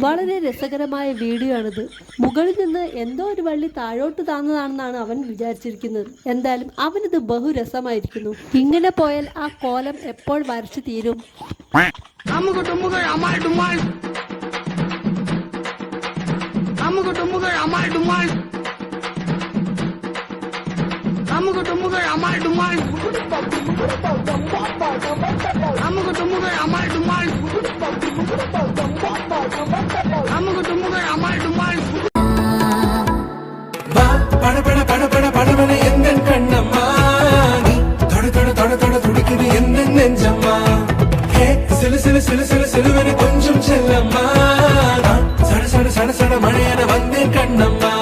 വളരെ രസകരമായ വീഡിയോ ആണിത്. മുകളിൽ നിന്ന് എന്തോ ഒരു വള്ളി താഴോട്ട് താന്നതാണെന്നാണ് അവൻ വിചാരിച്ചിരിക്കുന്നത്. എന്തായാലും അവനിത് ബഹുരസമായിരിക്കുന്നു. ഇങ്ങനെ പോയാൽ ആ കോലം എപ്പോൾ വരച്ചു തീരും? கொஞ்சம் செல்லம்மா சட சட சட சட மழையன வந்தேன் கண்ணம்மா